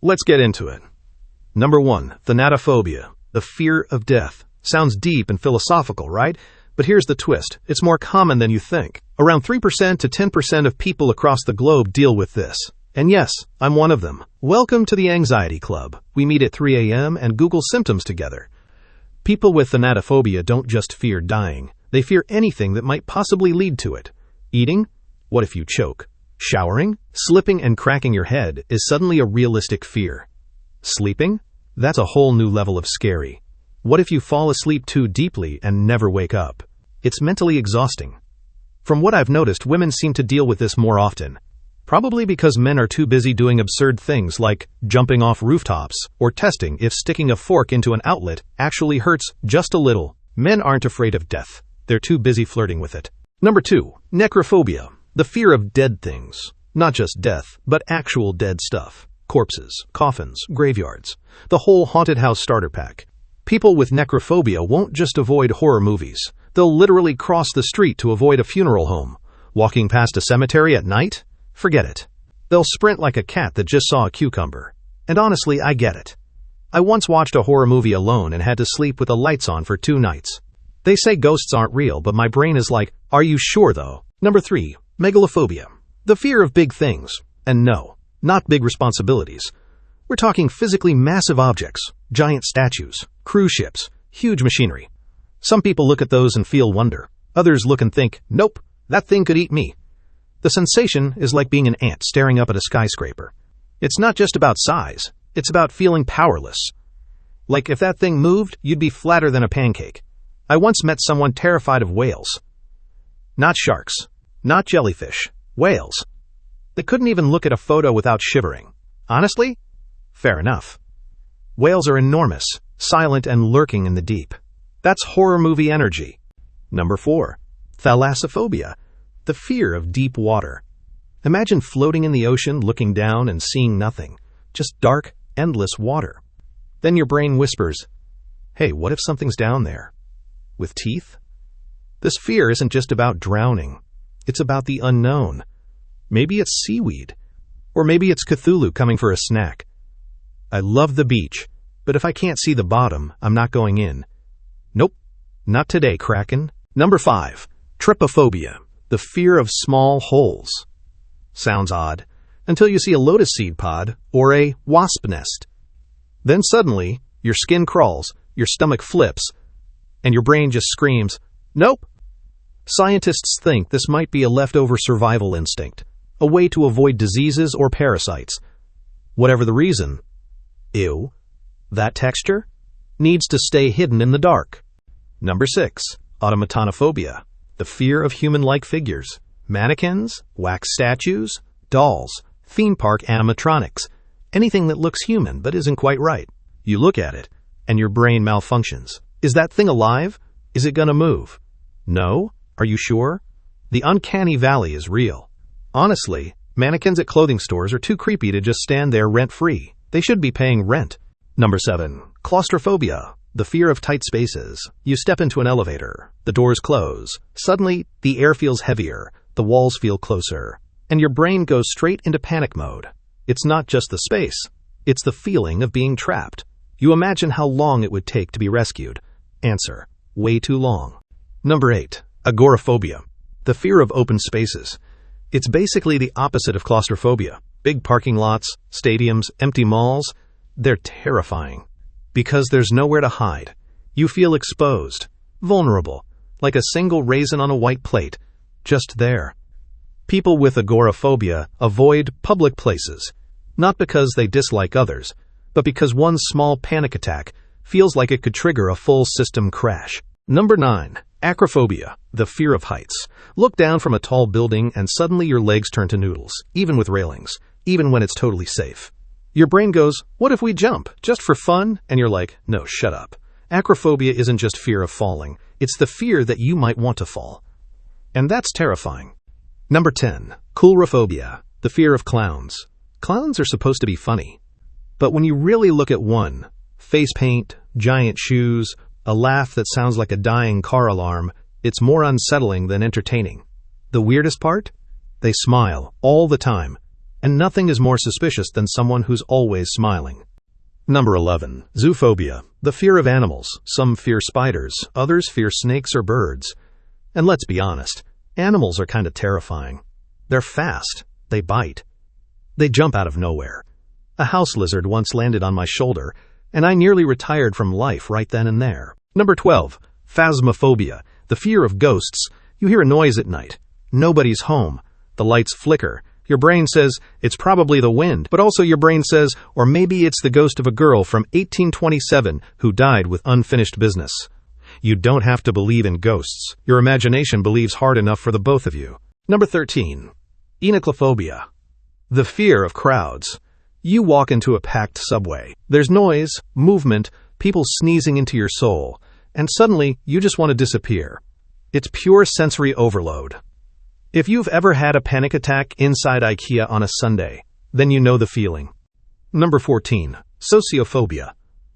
Let's get into it. Number 1, thanatophobia, the fear of death. Sounds deep and philosophical, right? But here's the twist. It's more common than you think. Around 3% to 10% of people across the globe deal with this. And yes, I'm one of them. Welcome to the Anxiety Club. We meet at 3 a.m. and Google symptoms together. People with thanatophobia don't just fear dying. They fear anything that might possibly lead to it. Eating? What if you choke? Showering? Slipping and cracking your head is suddenly a realistic fear. Sleeping? That's a whole new level of scary. What if you fall asleep too deeply and never wake up? It's mentally exhausting. From what I've noticed, women seem to deal with this more often. Probably because men are too busy doing absurd things like jumping off rooftops or testing if sticking a fork into an outlet actually hurts just a little. Men aren't afraid of death. They're too busy flirting with it. Number 2, necrophobia, the fear of dead things. Not just death, but actual dead stuff. Corpses, coffins, graveyards. The whole haunted house starter pack. People with necrophobia won't just avoid horror movies. They'll literally cross the street to avoid a funeral home. Walking past a cemetery at night? Forget it. They'll sprint like a cat that just saw a cucumber. And honestly, I get it. I once watched a horror movie alone and had to sleep with the lights on for 2 nights. They say ghosts aren't real, but my brain is like, are you sure though? Number 3, megalophobia, the fear of big things. And no, not big responsibilities. We're talking physically massive objects, giant statues, cruise ships, huge machinery. Some people look at those and feel wonder. Others look and think, nope, that thing could eat me. The sensation is like being an ant staring up at a skyscraper. It's not just about size, it's about feeling powerless. Like if that thing moved, you'd be flatter than a pancake. I once met someone terrified of whales. Not sharks, not jellyfish, whales. They couldn't even look at a photo without shivering. Honestly? Fair enough. Whales are enormous, silent and lurking in the deep. That's horror movie energy. Number 4, thalassophobia, the fear of deep water. Imagine floating in the ocean, looking down and seeing nothing, just dark, endless water. Then your brain whispers, hey, what if something's down there? With teeth? This fear isn't just about drowning. It's about the unknown. Maybe it's seaweed. Or maybe it's Cthulhu coming for a snack. I love the beach, but if I can't see the bottom, I'm not going in. Nope, not today, Kraken. Number 5, trypophobia, the fear of small holes. Sounds odd, until you see a lotus seed pod or a wasp nest. Then suddenly, your skin crawls, your stomach flips, and your brain just screams, nope. Scientists think this might be a leftover survival instinct, a way to avoid diseases or parasites. Whatever the reason, ew, that texture needs to stay hidden in the dark. Number 6, automatonophobia, the fear of human-like figures. Mannequins, wax statues, dolls, theme park animatronics, anything that looks human but isn't quite right. You look at it, and your brain malfunctions. Is that thing alive? Is it gonna move? No? Are you sure? The uncanny valley is real. Honestly, mannequins at clothing stores are too creepy to just stand there rent-free. They should be paying rent. Number 7, claustrophobia, the fear of tight spaces. You step into an elevator, the doors close. Suddenly, the air feels heavier, the walls feel closer, and your brain goes straight into panic mode. It's not just the space, it's the feeling of being trapped. You imagine how long it would take to be rescued. Answer, way too long. Number 8, agoraphobia, the fear of open spaces. It's basically the opposite of claustrophobia. Big parking lots, stadiums, empty malls, they're terrifying. Because there's nowhere to hide. You feel exposed, vulnerable, like a single raisin on a white plate, just there. People with agoraphobia avoid public places, not because they dislike others, but because one small panic attack feels like it could trigger a full system crash. Number 9, acrophobia, the fear of heights. Look down from a tall building and suddenly your legs turn to noodles, even with railings, even when it's totally safe. Your brain goes, what if we jump, just for fun? And you're like, no, shut up. Acrophobia isn't just fear of falling, it's the fear that you might want to fall. And that's terrifying. Number 10, coulrophobia, the fear of clowns. Clowns are supposed to be funny. But when you really look at one, face paint, giant shoes, a laugh that sounds like a dying car alarm, it's more unsettling than entertaining. The weirdest part? They smile all the time. And nothing is more suspicious than someone who's always smiling. Number 11. Zoophobia, the fear of animals. Some fear spiders, others fear snakes or birds. And let's be honest, animals are kind of terrifying. They're fast, they bite, they jump out of nowhere. A house lizard once landed on my shoulder, and I nearly retired from life right then and there. Number 12. Phasmophobia, the fear of ghosts. You hear a noise at night. Nobody's home. The lights flicker. Your brain says, it's probably the wind, but also your brain says, or maybe it's the ghost of a girl from 1827 who died with unfinished business. You don't have to believe in ghosts. Your imagination believes hard enough for the both of you. Number 13. Thanatophobia, the fear of crowds. You walk into a packed subway. There's noise, movement, people sneezing into your soul, and suddenly you just want to disappear. It's pure sensory overload. If you've ever had a panic attack inside IKEA on a Sunday, then you know the feeling. Number 14. Sociophobia,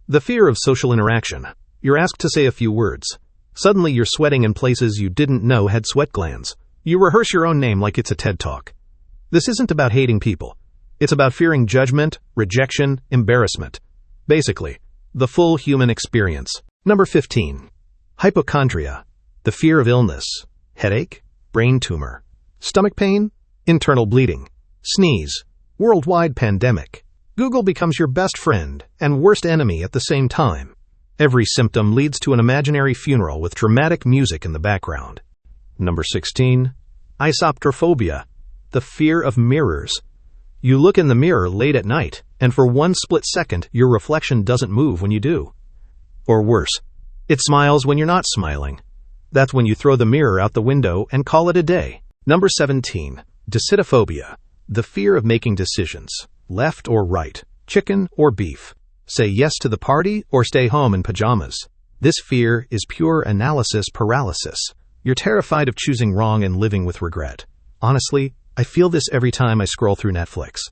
the fear of social interaction. You're asked to say a few words. Suddenly you're sweating in places you didn't know had sweat glands. You rehearse your own name like it's a TED Talk. This isn't about hating people. It's about fearing judgment, rejection, embarrassment. Basically, the full human experience. Number 15. Hypochondria, the fear of illness. Headache, brain tumor, stomach pain, internal bleeding, sneeze, worldwide pandemic. Google becomes your best friend and worst enemy at the same time. Every symptom leads to an imaginary funeral with dramatic music in the background. Number 16. Isoptrophobia, the fear of mirrors. You look in the mirror late at night, and for one split second, your reflection doesn't move when you do. Or worse, it smiles when you're not smiling. That's when you throw the mirror out the window and call it a day. Number 17. Decidophobia, the fear of making decisions. Left or right, chicken or beef. Say yes to the party or stay home in pajamas. This fear is pure analysis paralysis. You're terrified of choosing wrong and living with regret. Honestly, I feel this every time I scroll through Netflix.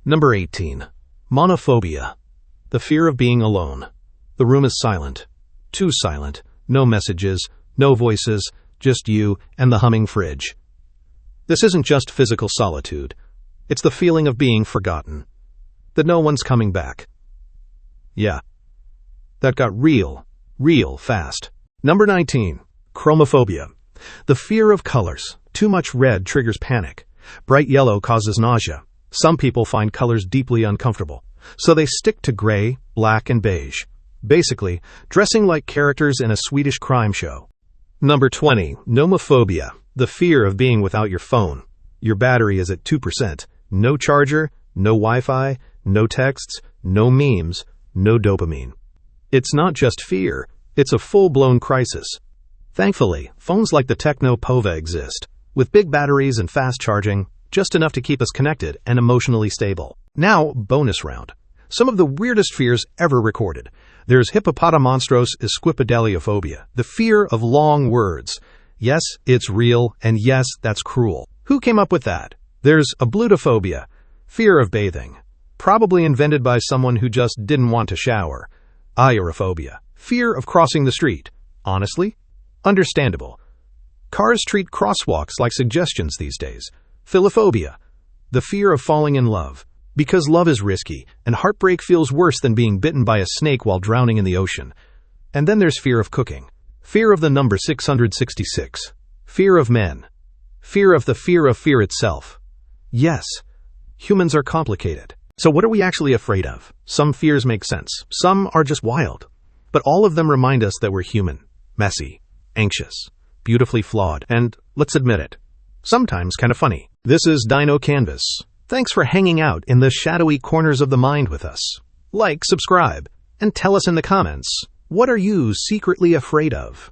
Number 18. Monophobia, the fear of being alone. The room is silent. Too silent. No messages, no voices, just you and the humming fridge. This isn't just physical solitude. It's the feeling of being forgotten. That no one's coming back. Yeah, that got real fast. Number 19. Chromophobia, the fear of colors. Too much red triggers panic. Bright yellow causes nausea. Some people find colors deeply uncomfortable, so they stick to gray, black, and beige. Basically, dressing like characters in a Swedish crime show. Number 20. Nomophobia, the fear of being without your phone. Your battery is at 2%. No charger, no Wi-Fi, no texts, no memes, no dopamine. It's not just fear, it's a full-blown crisis. Thankfully, phones like the thanatophobia exist, with big batteries and fast charging, just enough to keep us connected and emotionally stable. Now, bonus round. Some of the weirdest fears ever recorded. There's hippopotamonstros esquipedeliophobia, the fear of long words. Yes, it's real, and yes, that's cruel. Who came up with that? There's ablutophobia, fear of bathing, probably invented by someone who just didn't want to shower. Aerophobia, fear of crossing the street. Honestly, understandable. Cars treat crosswalks like suggestions these days. Philophobia, the fear of falling in love. Because love is risky, and heartbreak feels worse than being bitten by a snake while drowning in the ocean. And then there's fear of cooking. Fear of the number 666. Fear of men. Fear of the fear of fear itself. Yes, humans are complicated. So what are we actually afraid of? Some fears make sense. Some are just wild. But all of them remind us that we're human, messy, anxious, beautifully flawed, and, let's admit it, sometimes kind of funny. This is Dino Canvas. Thanks for hanging out in the shadowy corners of the mind with us. Like, subscribe, and tell us in the comments, what are you secretly afraid of?